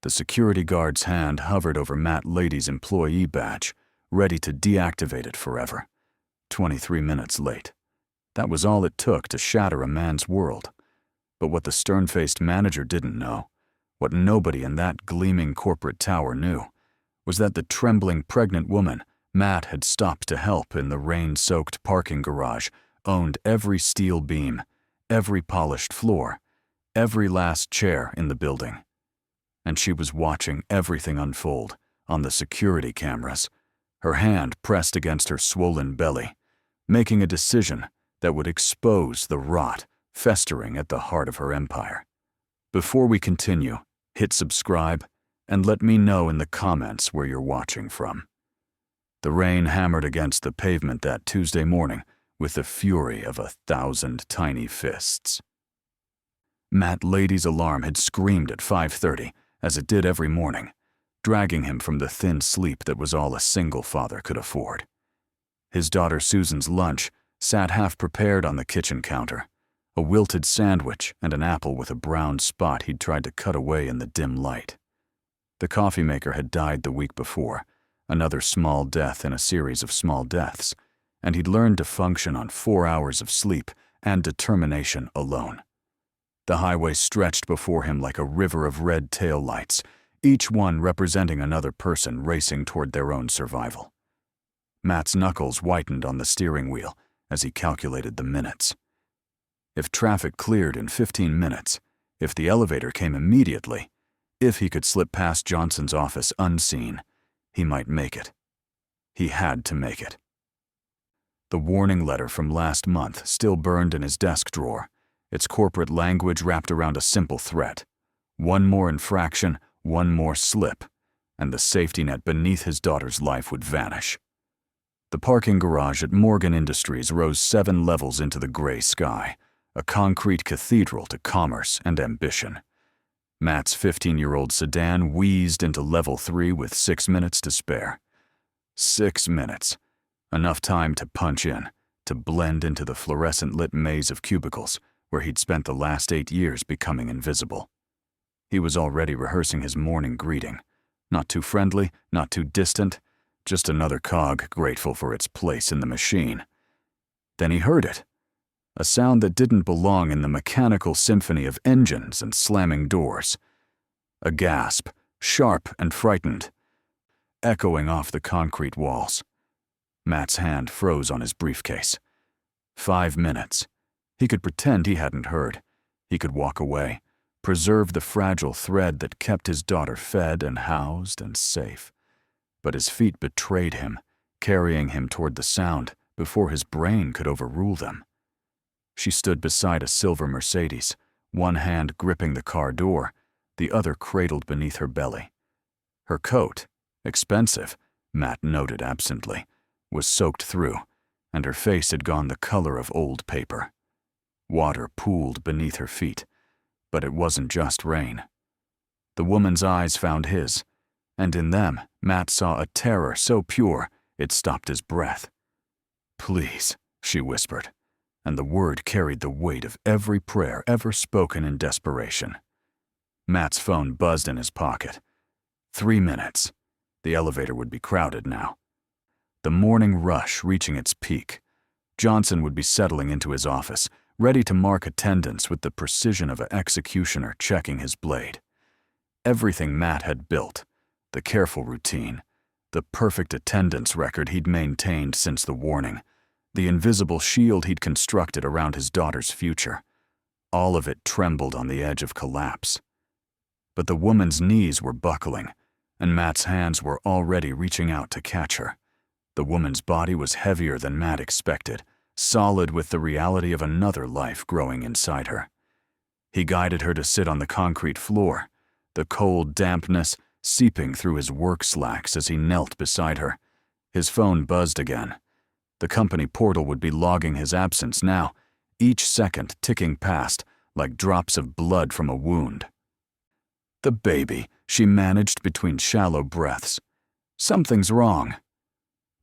The security guard's hand hovered over Matt Leidy's employee badge, ready to deactivate it forever. 23 minutes late. That was all it took to shatter a man's world. But what the stern-faced manager didn't know, what nobody in that gleaming corporate tower knew, was that the trembling pregnant woman Matt had stopped to help in the rain-soaked parking garage owned every steel beam, every polished floor, every last chair in the building. And she was watching everything unfold on the security cameras, her hand pressed against her swollen belly, making a decision that would expose the rot festering at the heart of her empire. Before we continue, hit subscribe and let me know in the comments where you're watching from. The rain hammered against the pavement that Tuesday morning with the fury of 1,000 tiny fists. Matt Leidy's alarm had screamed at 5:30, as it did every morning, dragging him from the thin sleep that was all a single father could afford. His daughter Susan's lunch sat half-prepared on the kitchen counter, a wilted sandwich and an apple with a brown spot he'd tried to cut away in the dim light. The coffee maker had died the week before, another small death in a series of small deaths, and he'd learned to function on 4 hours of sleep and determination alone. The highway stretched before him like a river of red taillights, each one representing another person racing toward their own survival. Matt's knuckles whitened on the steering wheel as he calculated the minutes. If traffic cleared in 15 minutes, if the elevator came immediately, if he could slip past Johnson's office unseen, he might make it. He had to make it. The warning letter from last month still burned in his desk drawer, its corporate language wrapped around a simple threat. One more infraction, one more slip, and the safety net beneath his daughter's life would vanish. The parking garage at Morgan Industries rose 7 levels into the gray sky, a concrete cathedral to commerce and ambition. Matt's 15-year-old sedan wheezed into level 3 with 6 minutes to spare. 6 minutes. Enough time to punch in, to blend into the fluorescent-lit maze of cubicles where he'd spent the last 8 years becoming invisible. He was already rehearsing his morning greeting. Not too friendly, not too distant, just another cog grateful for its place in the machine. Then he heard it. A sound that didn't belong in the mechanical symphony of engines and slamming doors. A gasp, sharp and frightened, echoing off the concrete walls. Matt's hand froze on his briefcase. 5 minutes. He could pretend he hadn't heard. He could walk away, preserve the fragile thread that kept his daughter fed and housed and safe. But his feet betrayed him, carrying him toward the sound before his brain could overrule them. She stood beside a silver Mercedes, one hand gripping the car door, the other cradled beneath her belly. Her coat, expensive, Matt noted absently, was soaked through, and her face had gone the color of old paper. Water pooled beneath her feet, but it wasn't just rain. The woman's eyes found his, and in them Matt saw a terror so pure it stopped his breath. "Please," she whispered, and the word carried the weight of every prayer ever spoken in desperation. Matt's phone buzzed in his pocket. 3 minutes. The elevator would be crowded now. The morning rush reaching its peak. Johnson would be settling into his office, ready to mark attendance with the precision of an executioner checking his blade. Everything Matt had built, the careful routine, the perfect attendance record he'd maintained since the warning, the invisible shield he'd constructed around his daughter's future, all of it trembled on the edge of collapse. But the woman's knees were buckling, and Matt's hands were already reaching out to catch her. The woman's body was heavier than Matt expected, solid with the reality of another life growing inside her. He guided her to sit on the concrete floor, the cold dampness seeping through his work slacks as he knelt beside her. His phone buzzed again. The company portal would be logging his absence now, each second ticking past like drops of blood from a wound. "The baby," she managed between shallow breaths. "Something's wrong."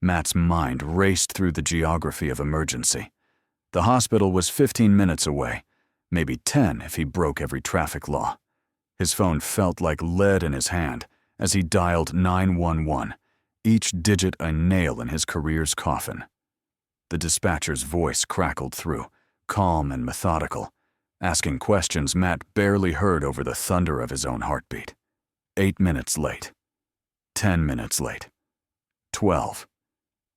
Matt's mind raced through the geography of emergency. The hospital was 15 minutes away, maybe 10 if he broke every traffic law. His phone felt like lead in his hand as he dialed 911, each digit a nail in his career's coffin. The dispatcher's voice crackled through, calm and methodical, asking questions Matt barely heard over the thunder of his own heartbeat. 8 minutes late. 10 minutes late. 12.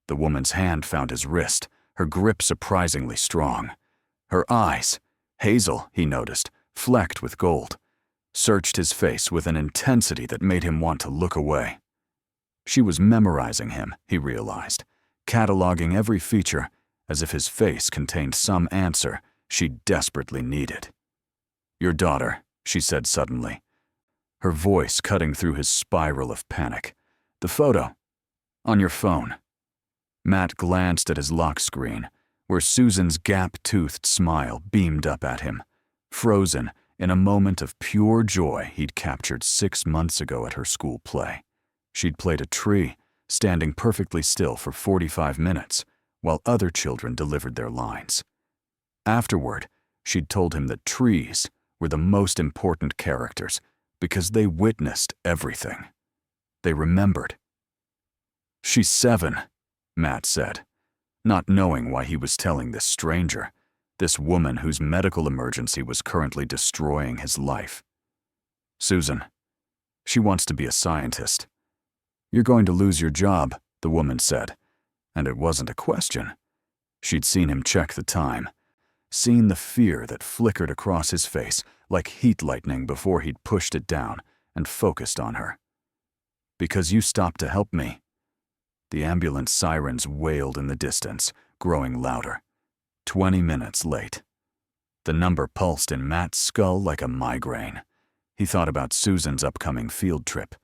The woman's hand found his wrist, her grip surprisingly strong. Her eyes, hazel, he noticed, flecked with gold, searched his face with an intensity that made him want to look away. She was memorizing him, he realized, cataloging every feature as if his face contained some answer she desperately needed. "Your daughter," she said suddenly, her voice cutting through his spiral of panic. "The photo. On your phone." Matt glanced at his lock screen, where Susan's gap-toothed smile beamed up at him, frozen in a moment of pure joy he'd captured 6 months ago at her school play. She'd played a tree, standing perfectly still for 45 minutes, while other children delivered their lines. Afterward, she'd told him that trees were the most important characters because they witnessed everything. They remembered. "She's 7, Matt said, not knowing why he was telling this stranger, this woman whose medical emergency was currently destroying his life. "Susan. She wants to be a scientist." "You're going to lose your job," the woman said, and it wasn't a question. She'd seen him check the time, seen the fear that flickered across his face like heat lightning before he'd pushed it down and focused on her. "Because you stopped to help me." The ambulance sirens wailed in the distance, growing louder. 20 minutes late. The number pulsed in Matt's skull like a migraine. He thought about Susan's upcoming field trip,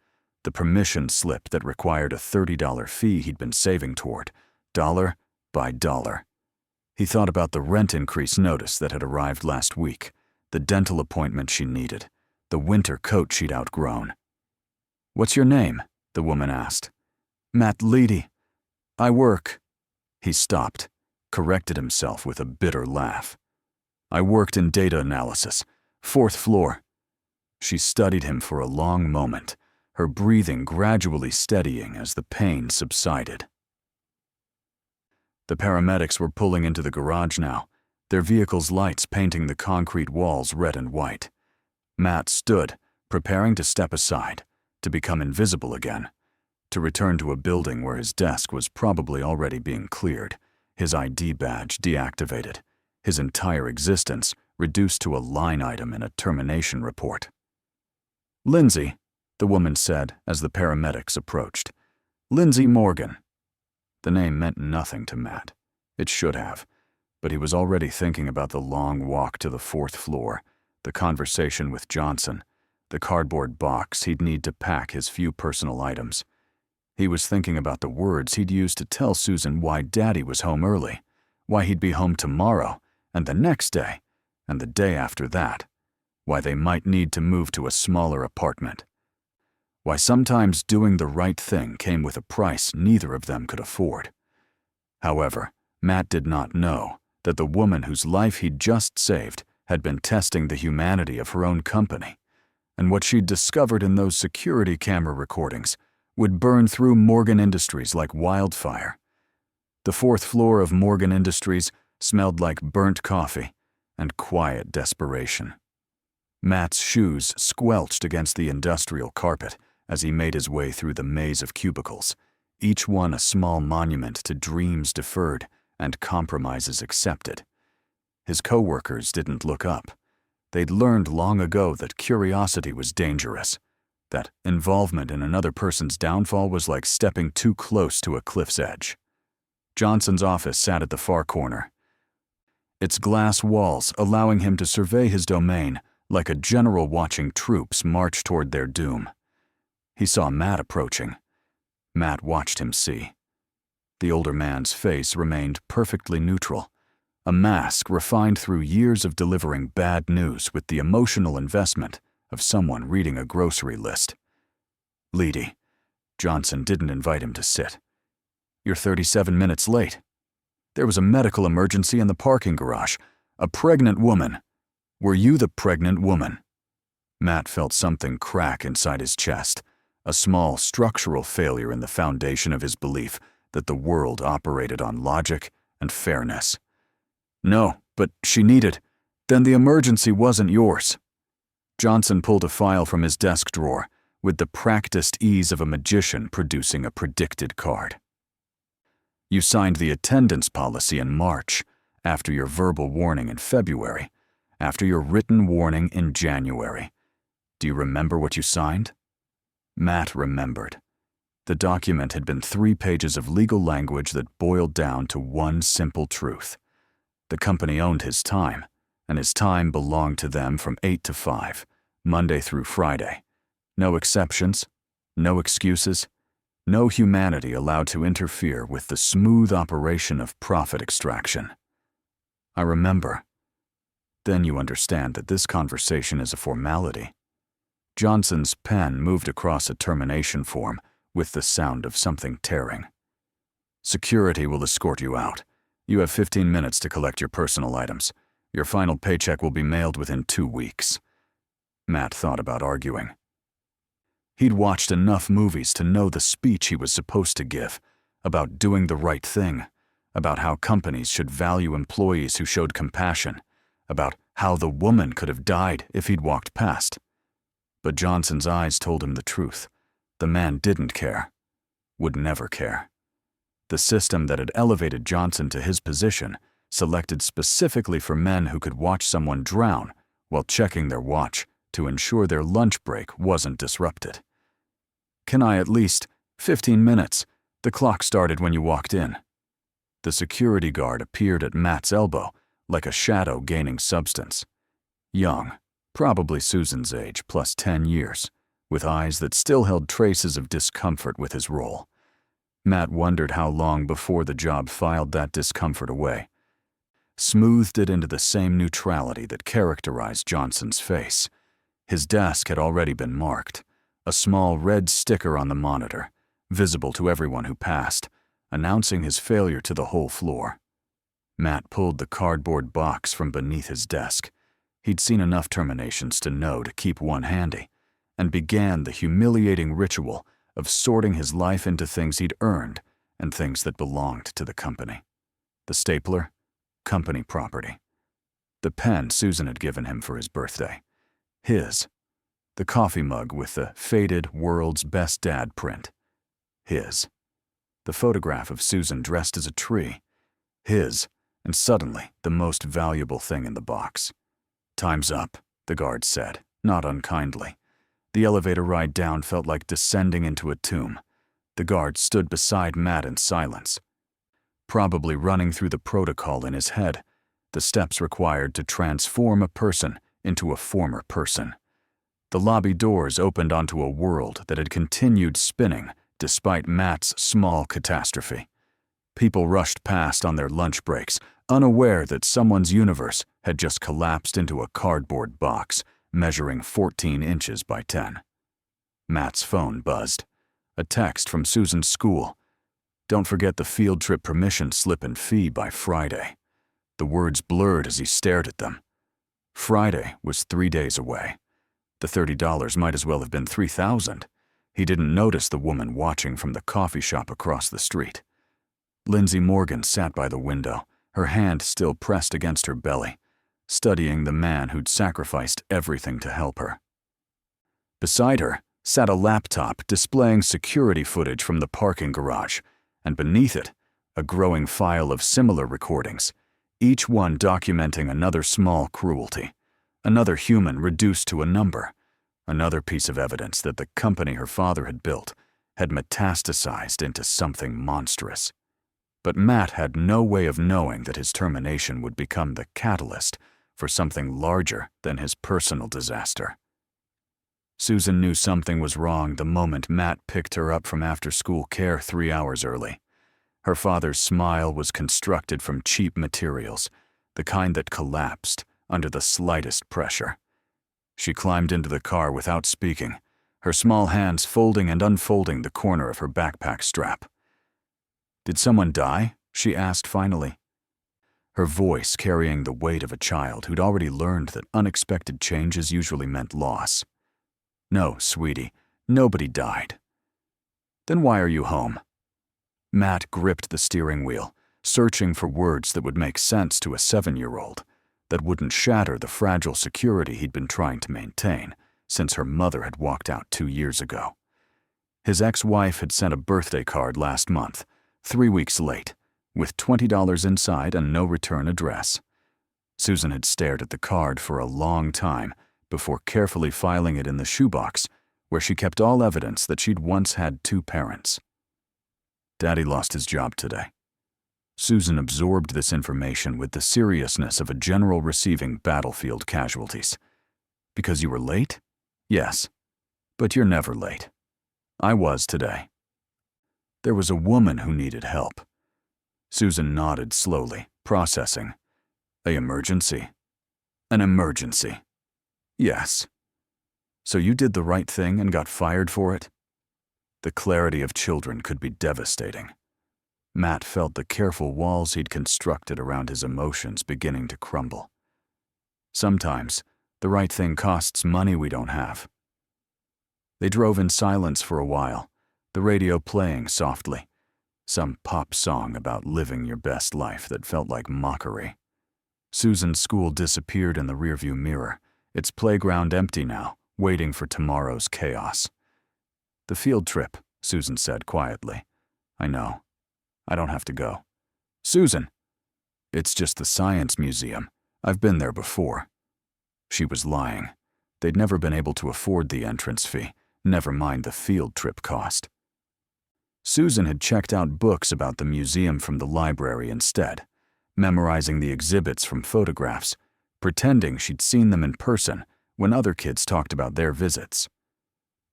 the permission slip that required a $30 fee he'd been saving toward, dollar by dollar. He thought about the rent increase notice that had arrived last week, the dental appointment she needed, the winter coat she'd outgrown. "What's your name?" the woman asked. "Matt Leidy. I work." He stopped, corrected himself with a bitter laugh. "I worked in data analysis, 4th floor." She studied him for a long moment, her breathing gradually steadying as the pain subsided. The paramedics were pulling into the garage now, their vehicle's lights painting the concrete walls red and white. Matt stood, preparing to step aside, to become invisible again, to return to a building where his desk was probably already being cleared, his ID badge deactivated, his entire existence reduced to a line item in a termination report. "Lindsay," the woman said as the paramedics approached. "Lindsay Morgan." The name meant nothing to Matt. It should have, but he was already thinking about the long walk to the 4th floor, the conversation with Johnson, the cardboard box he'd need to pack his few personal items. He was thinking about the words he'd use to tell Susan why Daddy was home early, why he'd be home tomorrow, and the next day, and the day after that, why they might need to move to a smaller apartment, why sometimes doing the right thing came with a price neither of them could afford. However, Matt did not know that the woman whose life he'd just saved had been testing the humanity of her own company, and what she'd discovered in those security camera recordings would burn through Morgan Industries like wildfire. The 4th floor of Morgan Industries smelled like burnt coffee and quiet desperation. Matt's shoes squelched against the industrial carpet as he made his way through the maze of cubicles, each one a small monument to dreams deferred and compromises accepted. His coworkers didn't look up. They'd learned long ago that curiosity was dangerous, that involvement in another person's downfall was like stepping too close to a cliff's edge. Johnson's office sat at the far corner, its glass walls allowing him to survey his domain like a general watching troops march toward their doom. He saw Matt approaching. Matt watched him see. The older man's face remained perfectly neutral, a mask refined through years of delivering bad news with the emotional investment of someone reading a grocery list. "Leidy." Johnson didn't invite him to sit. "You're 37 minutes late. There was a medical emergency in the parking garage. A pregnant woman. Were you the pregnant woman?" Matt felt something crack inside his chest, a small structural failure in the foundation of his belief that the world operated on logic and fairness. No, but she needed. Then the emergency wasn't yours. Johnson pulled a file from his desk drawer, with the practiced ease of a magician producing a predicted card. You signed the attendance policy in March, after your verbal warning in February, after your written warning in January. Do you remember what you signed? Matt remembered. The document had been 3 pages of legal language that boiled down to one simple truth. The company owned his time, and his time belonged to them from 8 to 5, Monday through Friday. No exceptions, no excuses, no humanity allowed to interfere with the smooth operation of profit extraction. I remember. Then you understand that this conversation is a formality. Johnson's pen moved across a termination form with the sound of something tearing. Security will escort you out. You have 15 minutes to collect your personal items. Your final paycheck will be mailed within 2 weeks. Matt thought about arguing. He'd watched enough movies to know the speech he was supposed to give, about doing the right thing, about how companies should value employees who showed compassion, about how the woman could have died if he'd walked past. But Johnson's eyes told him the truth. The man didn't care, would never care. The system that had elevated Johnson to his position selected specifically for men who could watch someone drown while checking their watch to ensure their lunch break wasn't disrupted. Can I at least 15 minutes? The clock started when you walked in. The security guard appeared at Matt's elbow like a shadow gaining substance. Young, probably Susan's age plus 10 years, with eyes that still held traces of discomfort with his role. Matt wondered how long before the job filed that discomfort away, smoothed it into the same neutrality that characterized Johnson's face. His desk had already been marked, a small red sticker on the monitor, visible to everyone who passed, announcing his failure to the whole floor. Matt pulled the cardboard box from beneath his desk. He'd seen enough terminations to know to keep one handy, and began the humiliating ritual of sorting his life into things he'd earned and things that belonged to the company. The stapler, company property. The pen Susan had given him for his birthday. His. The coffee mug with the faded World's Best Dad print. His. The photograph of Susan dressed as a tree. His, and suddenly the most valuable thing in the box. Time's up, the guard said, not unkindly. The elevator ride down felt like descending into a tomb. The guard stood beside Matt in silence, probably running through the protocol in his head, the steps required to transform a person into a former person. The lobby doors opened onto a world that had continued spinning despite Matt's small catastrophe. People rushed past on their lunch breaks, unaware that someone's universe had just collapsed into a cardboard box measuring 14 inches by 10. Matt's phone buzzed. A text from Susan's school. Don't forget the field trip permission slip and fee by Friday. The words blurred as he stared at them. Friday was 3 days away. The $30 might as well have been $3,000. He didn't notice the woman watching from the coffee shop across the street. Lindsay Morgan sat by the window, her hand still pressed against her belly, studying the man who'd sacrificed everything to help her. Beside her sat a laptop displaying security footage from the parking garage, and beneath it, a growing file of similar recordings, each one documenting another small cruelty, another human reduced to a number, another piece of evidence that the company her father had built had metastasized into something monstrous. But Matt had no way of knowing that his termination would become the catalyst for something larger than his personal disaster. Susan knew something was wrong the moment Matt picked her up from after-school care 3 hours early. Her father's smile was constructed from cheap materials, the kind that collapsed under the slightest pressure. She climbed into the car without speaking, her small hands folding and unfolding the corner of her backpack strap. "Did someone die?" she asked finally. her voice carrying the weight of a child who'd already learned that unexpected changes usually meant loss. "No, sweetie, nobody died." "Then why are you home?" Matt gripped the steering wheel, searching for words that would make sense to a 7-year-old, that wouldn't shatter the fragile security he'd been trying to maintain since her mother had walked out 2 years ago. His ex-wife had sent a birthday card last month, 3 weeks late, with $20 inside and no return address. Susan had stared at the card for a long time before carefully filing it in the shoebox where she kept all evidence that she'd once had 2 parents. Daddy lost his job today. Susan absorbed this information with the seriousness of a general receiving battlefield casualties. "Because you were late?" "Yes. But you're never late." "I was today." There was a woman who needed help. Susan nodded slowly, processing. "An emergency?" "An emergency." "Yes." "So you did the right thing and got fired for it?" The clarity of children could be devastating. Matt felt the careful walls he'd constructed around his emotions beginning to crumble. Sometimes, the right thing costs money we don't have. They drove in silence for a while, the radio playing softly, some pop song about living your best life that felt like mockery. Susan's school disappeared in the rearview mirror, its playground empty now, waiting for tomorrow's chaos. "The field trip," Susan said quietly. "I know. I don't have to go." "Susan!" "It's just the science museum. I've been there before." She was lying. They'd never been able to afford the entrance fee, never mind the field trip cost. Susan had checked out books about the museum from the library instead, memorizing the exhibits from photographs, pretending she'd seen them in person when other kids talked about their visits.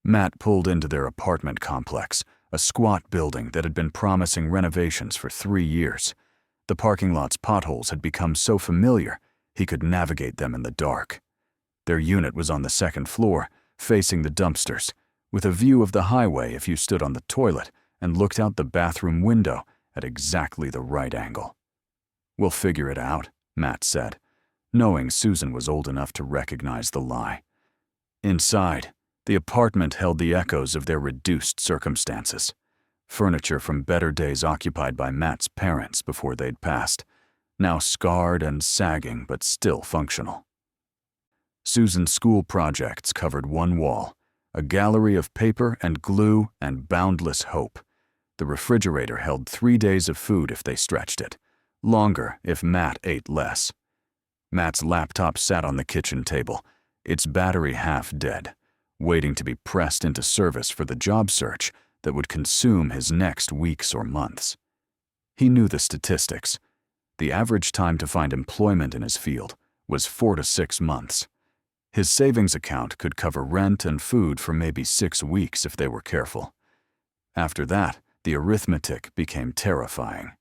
Matt pulled into their apartment complex, a squat building that had been promising renovations for 3 years. The parking lot's potholes had become so familiar he could navigate them in the dark. Their unit was on the 2nd floor, facing the dumpsters, with a view of the highway if you stood on the toilet and looked out the bathroom window at exactly the right angle. "We'll figure it out," Matt said, knowing Susan was old enough to recognize the lie. Inside, the apartment held the echoes of their reduced circumstances. Furniture from better days occupied by Matt's parents before they'd passed, now scarred and sagging but still functional. Susan's school projects covered one wall, a gallery of paper and glue and boundless hope. The refrigerator held 3 days of food if they stretched it, longer if Matt ate less. Matt's laptop sat on the kitchen table, its battery half dead, waiting to be pressed into service for the job search that would consume his next weeks or months. He knew the statistics. The average time to find employment in his field was 4 to 6 months. His savings account could cover rent and food for maybe 6 weeks if they were careful. After that, the arithmetic became terrifying.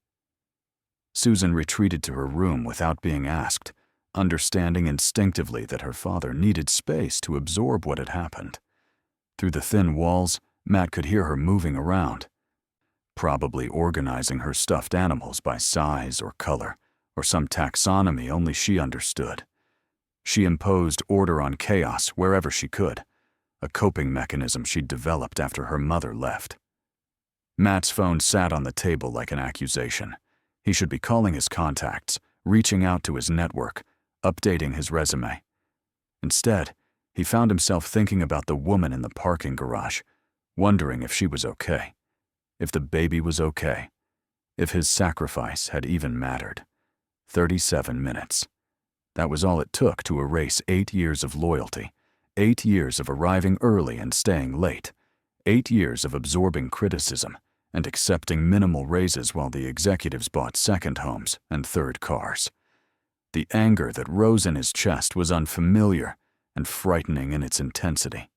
Susan retreated to her room without being asked, understanding instinctively that her father needed space to absorb what had happened. Through the thin walls, Matt could hear her moving around, probably organizing her stuffed animals by size or color, or some taxonomy only she understood. She imposed order on chaos wherever she could, a coping mechanism she'd developed after her mother left. Matt's phone sat on the table like an accusation. He should be calling his contacts, reaching out to his network, updating his resume. Instead, he found himself thinking about the woman in the parking garage, wondering if she was okay, if the baby was okay, if his sacrifice had even mattered. 37 minutes. That was all it took to erase 8 years of loyalty, 8 years of arriving early and staying late, 8 years of absorbing criticism and accepting minimal raises while the executives bought second homes and third cars. The anger that rose in his chest was unfamiliar and frightening in its intensity.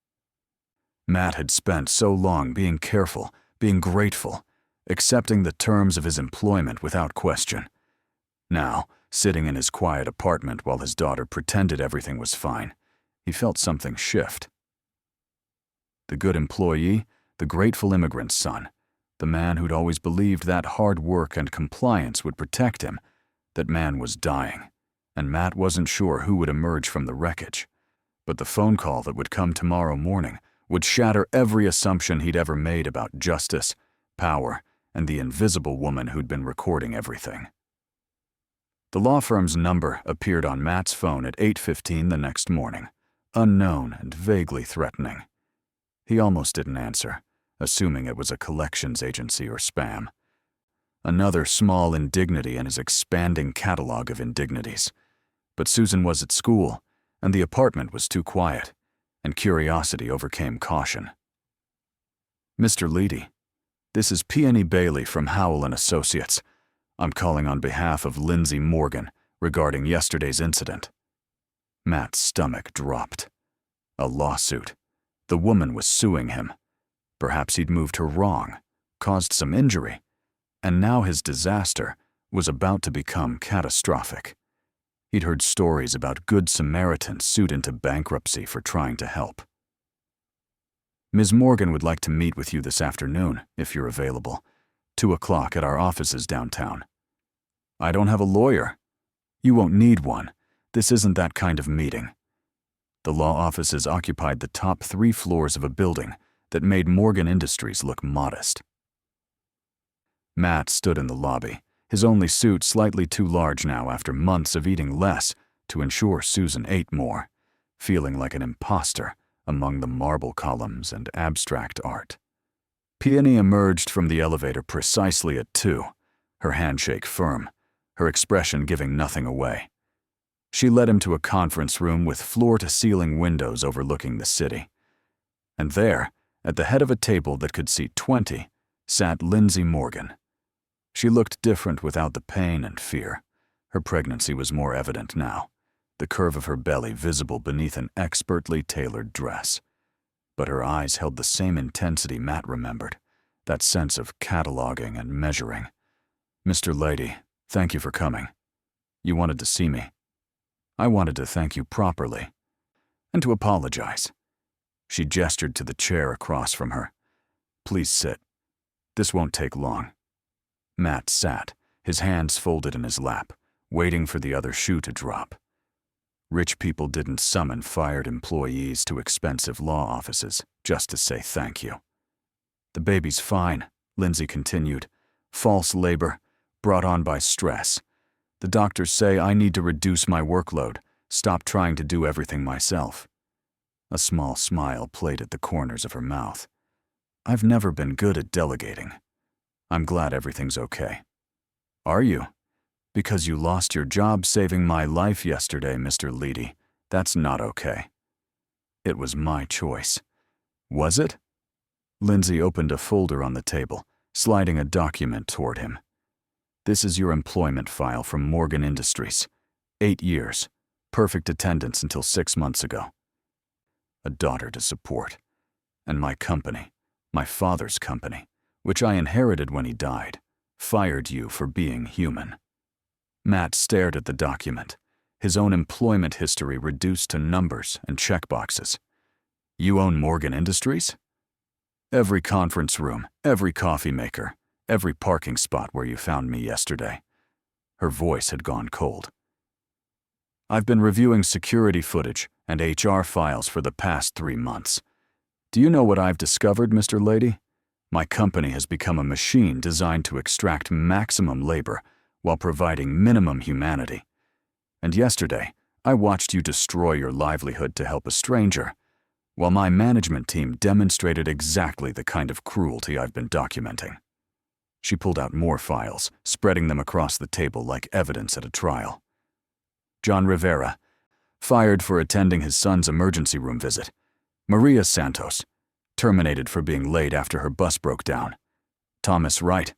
Matt had spent so long being careful, being grateful, accepting the terms of his employment without question. Now, sitting in his quiet apartment while his daughter pretended everything was fine, he felt something shift. The good employee, the grateful immigrant's son, the man who'd always believed that hard work and compliance would protect him, That man was dying, and Matt wasn't sure who would emerge from the wreckage. But the phone call that would come tomorrow morning would shatter every assumption he'd ever made about justice, power, and the invisible woman who'd been recording everything. The law firm's number appeared on Matt's phone at 8:15 the next morning, unknown and vaguely threatening. He almost didn't answer, assuming it was a collections agency or spam. Another small indignity in his expanding catalog of indignities. But Susan was at school, and the apartment was too quiet, and curiosity overcame caution. "Mr. Leidy, this is Peony Bailey from Howell & Associates. I'm calling on behalf of Lindsay Morgan regarding yesterday's incident." Matt's stomach dropped. A lawsuit. The woman was suing him. Perhaps he'd moved her wrong, caused some injury, and now his disaster was about to become catastrophic. He'd heard stories about Good Samaritans sued into bankruptcy for trying to help. "Ms. Morgan would like to meet with you this afternoon, if you're available. 2 o'clock at our offices downtown." "I don't have a lawyer." "You won't need one. This isn't that kind of meeting." The law offices occupied the top 3 floors of a building that made Morgan Industries look modest. Matt stood in the lobby, his only suit slightly too large now after months of eating less to ensure Susan ate more, feeling like an imposter among the marble columns and abstract art. Peony emerged from the elevator precisely at 2, her handshake firm, her expression giving nothing away. She led him to a conference room with floor-to-ceiling windows overlooking the city. And there, at the head of a table that could seat 20, sat Lindsay Morgan. She looked different without the pain and fear. Her pregnancy was more evident now, the curve of her belly visible beneath an expertly tailored dress. But her eyes held the same intensity Matt remembered, that sense of cataloging and measuring. "Mr. Leidy, thank you for coming. You wanted to see me. I wanted to thank you properly, and to apologize." She gestured to the chair across from her. "Please sit. This won't take long." Matt sat, his hands folded in his lap, waiting for the other shoe to drop. Rich people didn't summon fired employees to expensive law offices just to say thank you. "The baby's fine," Lindsay continued. "False labor, brought on by stress. The doctors say I need to reduce my workload, stop trying to do everything myself." A small smile played at the corners of her mouth. "I've never been good at delegating. I'm glad everything's okay." "Are you? Because you lost your job saving my life yesterday, Mr. Leidy. That's not okay." "It was my choice." "Was it?" Lindsay opened a folder on the table, sliding a document toward him. "This is your employment file from Morgan Industries. 8 years. Perfect attendance until 6 months ago. A daughter to support. And my company, my father's company, which I inherited when he died, fired you for being human." Matt stared at the document, his own employment history reduced to numbers and checkboxes. "You own Morgan Industries?" "Every conference room, every coffee maker, every parking spot where you found me yesterday." Her voice had gone cold. "I've been reviewing security footage and HR files for the past 3 months. Do you know what I've discovered, Mr. Leidy? My company has become a machine designed to extract maximum labor while providing minimum humanity. And yesterday, I watched you destroy your livelihood to help a stranger, while my management team demonstrated exactly the kind of cruelty I've been documenting." She pulled out more files, spreading them across the table like evidence at a trial. "John Rivera, fired for attending his son's emergency room visit. Maria Santos, terminated for being late after her bus broke down. Thomas Wright,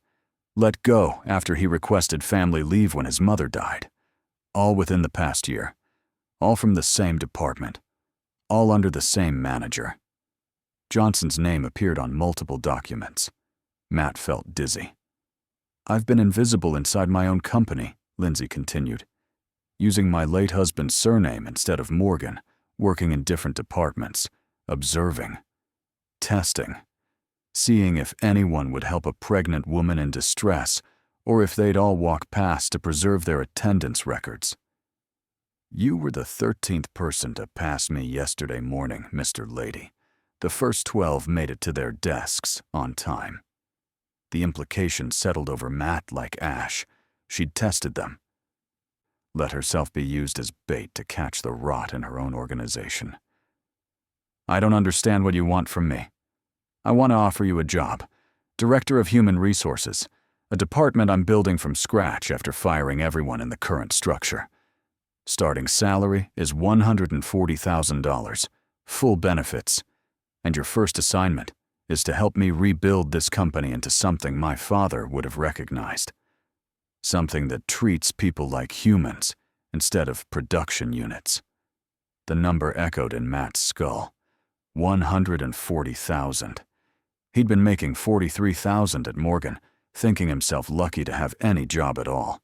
let go after he requested family leave when his mother died. All within the past year. All from the same department. All under the same manager." Johnson's name appeared on multiple documents. Matt felt dizzy. "I've been invisible inside my own company," Lindsay continued, "using my late husband's surname instead of Morgan, working in different departments, observing, testing, seeing if anyone would help a pregnant woman in distress or if they'd all walk past to preserve their attendance records. "You were the 13th person to pass me yesterday morning, Mr. Leidy. The first 12 made it to their desks on time." The implication settled over Matt like ash. She'd tested them. Let herself be used as bait to catch the rot in her own organization. "I don't understand what you want from me. I want to offer you a job. Director of Human Resources, a department I'm building from scratch after firing everyone in the current structure. Starting salary is $140,000, full benefits, and your first assignment is to help me rebuild this company into something my father would have recognized. Something that treats people like humans instead of production units." The number echoed in Matt's skull. 140,000. He'd been making 43,000 at Morgan, thinking himself lucky to have any job at all.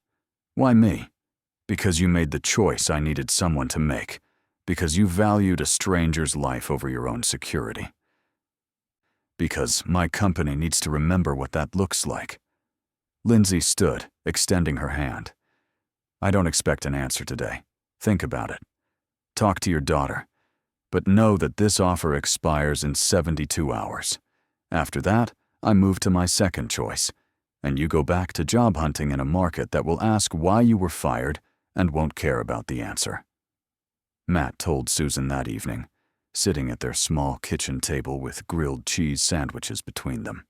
"Why me?" "Because you made the choice I needed someone to make. Because you valued a stranger's life over your own security. Because my company needs to remember what that looks like." Lindsay stood, extending her hand. "I don't expect an answer today. Think about it. Talk to your daughter. But know that this offer expires in 72 hours. After that, I move to my second choice, and you go back to job hunting in a market that will ask why you were fired and won't care about the answer." Matt told Susan that evening, sitting at their small kitchen table with grilled cheese sandwiches between them.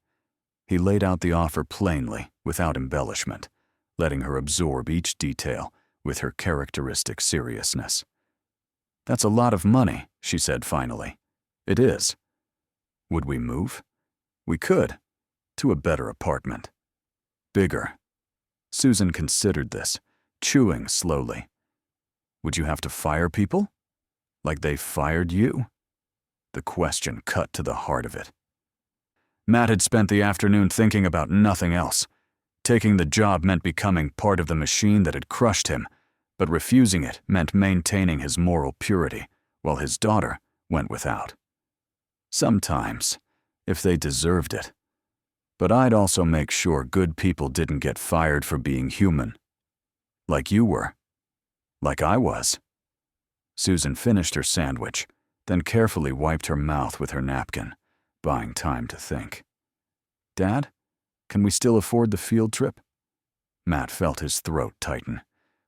He laid out the offer plainly, without embellishment, letting her absorb each detail with her characteristic seriousness. "That's a lot of money," she said finally. "It is." "Would we move?" "We could. To a better apartment. Bigger." Susan considered this, chewing slowly. "Would you have to fire people? Like they fired you?" The question cut to the heart of it. Matt had spent the afternoon thinking about nothing else. Taking the job meant becoming part of the machine that had crushed him, but refusing it meant maintaining his moral purity, while his daughter went without. Sometimes, if they deserved it. But I'd also make sure good people didn't get fired for being human. Like you were. Like I was. Susan finished her sandwich, then carefully wiped her mouth with her napkin, buying time to think. "Dad, can we still afford the field trip?" Matt felt his throat tighten.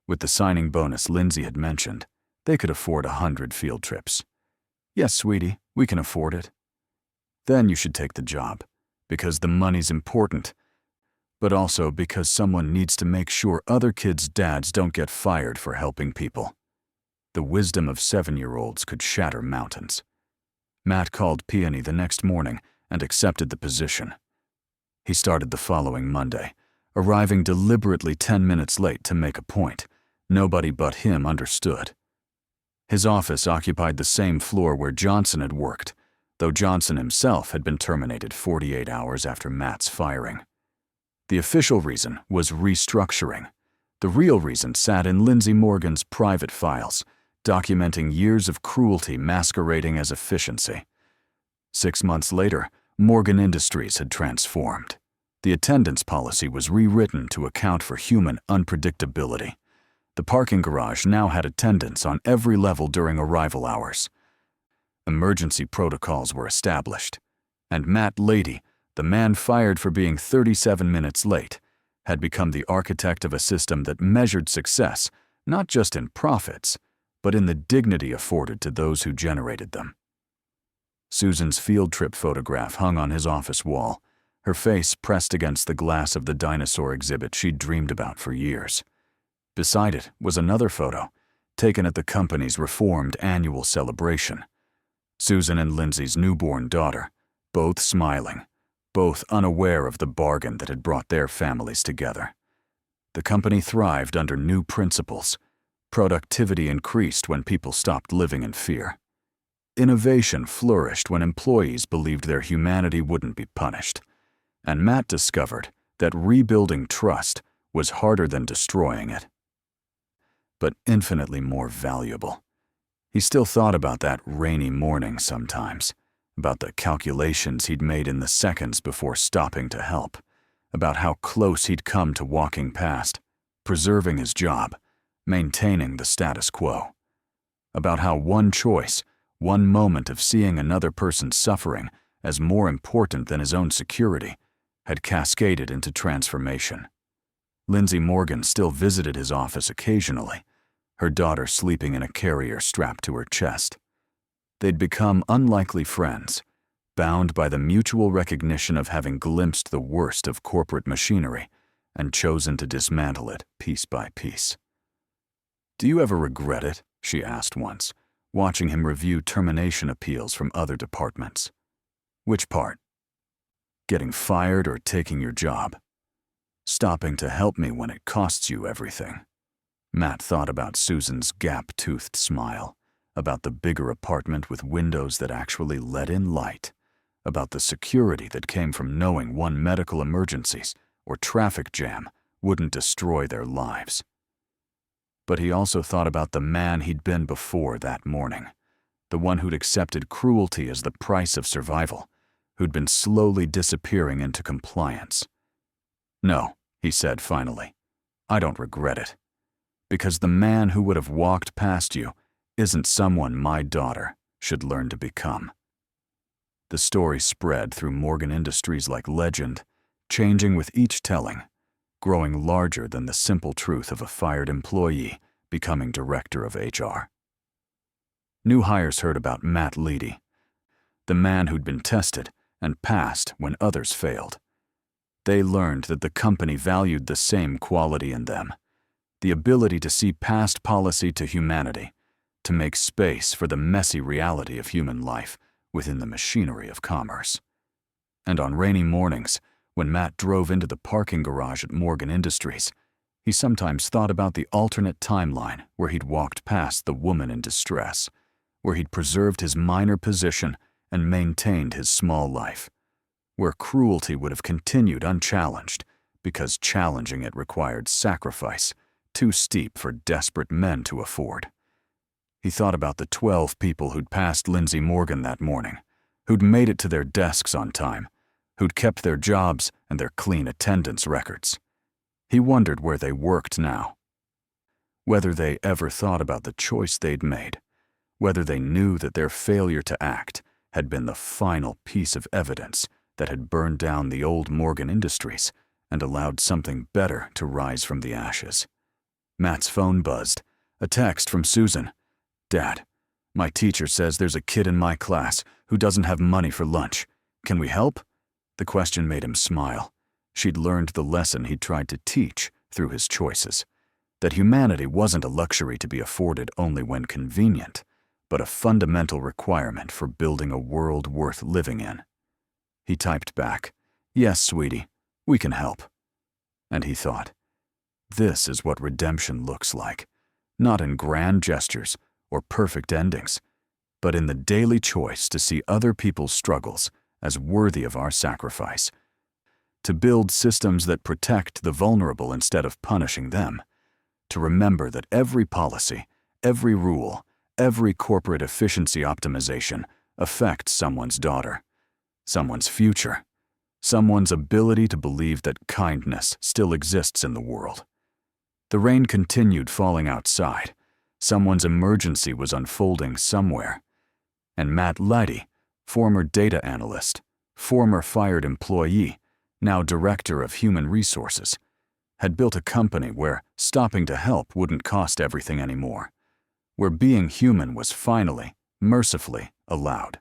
With the signing bonus Lindsay had mentioned, they could afford 100 field trips. "Yes, sweetie, we can afford it." "Then you should take the job, because the money's important, but also because someone needs to make sure other kids' dads don't get fired for helping people." The wisdom of 7-year-olds could shatter mountains. Matt called Peony the next morning and accepted the position. He started the following Monday, arriving deliberately 10 minutes late to make a point. Nobody but him understood. His office occupied the same floor where Johnson had worked, though Johnson himself had been terminated 48 hours after Matt's firing. The official reason was restructuring. The real reason sat in Lindsay Morgan's private files, documenting years of cruelty masquerading as efficiency. 6 months later, Morgan Industries had transformed. The attendance policy was rewritten to account for human unpredictability. The parking garage now had attendants on every level during arrival hours. Emergency protocols were established, and Matt Leidy, the man fired for being 37 minutes late, had become the architect of a system that measured success not just in profits, but in the dignity afforded to those who generated them. Susan's field trip photograph hung on his office wall, her face pressed against the glass of the dinosaur exhibit she'd dreamed about for years. Beside it was another photo, taken at the company's reformed annual celebration. Susan and Lindsay's newborn daughter, both smiling, both unaware of the bargain that had brought their families together. The company thrived under new principles. Productivity increased when people stopped living in fear. Innovation flourished when employees believed their humanity wouldn't be punished. And Matt discovered that rebuilding trust was harder than destroying it, but infinitely more valuable. He still thought about that rainy morning sometimes, about the calculations he'd made in the seconds before stopping to help, about how close he'd come to walking past, preserving his job, maintaining the status quo. About how one choice, one moment of seeing another person suffering as more important than his own security, had cascaded into transformation. Lindsay Morgan still visited his office occasionally, her daughter sleeping in a carrier strapped to her chest. They'd become unlikely friends, bound by the mutual recognition of having glimpsed the worst of corporate machinery and chosen to dismantle it piece by piece. "Do you ever regret it?" she asked once, watching him review termination appeals from other departments. "Which part? Getting fired or taking your job? Stopping to help me when it costs you everything." Matt thought about Susan's gap-toothed smile, about the bigger apartment with windows that actually let in light, about the security that came from knowing one medical emergencies or traffic jam wouldn't destroy their lives. But he also thought about the man he'd been before that morning, the one who'd accepted cruelty as the price of survival, who'd been slowly disappearing into compliance. "No," he said finally, "I don't regret it. Because the man who would have walked past you isn't someone my daughter should learn to become." The story spread through Morgan Industries like legend, changing with each telling, growing larger than the simple truth of a fired employee becoming director of HR. New hires heard about Matt Leidy, the man who'd been tested and passed when others failed. They learned that the company valued the same quality in them, the ability to see past policy to humanity, to make space for the messy reality of human life within the machinery of commerce. And on rainy mornings, when Matt drove into the parking garage at Morgan Industries, he sometimes thought about the alternate timeline where he'd walked past the woman in distress, where he'd preserved his minor position and maintained his small life, where cruelty would have continued unchallenged because challenging it required sacrifice too steep for desperate men to afford. He thought about the 12 people who'd passed Lindsay Morgan that morning, who'd made it to their desks on time, who'd kept their jobs and their clean attendance records. He wondered where they worked now. Whether they ever thought about the choice they'd made, whether they knew that their failure to act had been the final piece of evidence that had burned down the old Morgan Industries and allowed something better to rise from the ashes. Matt's phone buzzed. A text from Susan. "Dad, my teacher says there's a kid in my class who doesn't have money for lunch. Can we help?" The question made him smile. She'd learned the lesson he'd tried to teach through his choices, that humanity wasn't a luxury to be afforded only when convenient, but a fundamental requirement for building a world worth living in. He typed back, "Yes, sweetie, we can help." And he thought, this is what redemption looks like, not in grand gestures or perfect endings, but in the daily choice to see other people's struggles as worthy of our sacrifice, to build systems that protect the vulnerable instead of punishing them, to remember that every policy, every rule, every corporate efficiency optimization affects someone's daughter, someone's future, someone's ability to believe that kindness still exists in the world. The rain continued falling outside. Someone's emergency was unfolding somewhere. And Matt Leidy, former data analyst, former fired employee, now director of human resources, had built a company where stopping to help wouldn't cost everything anymore, where being human was finally, mercifully, allowed.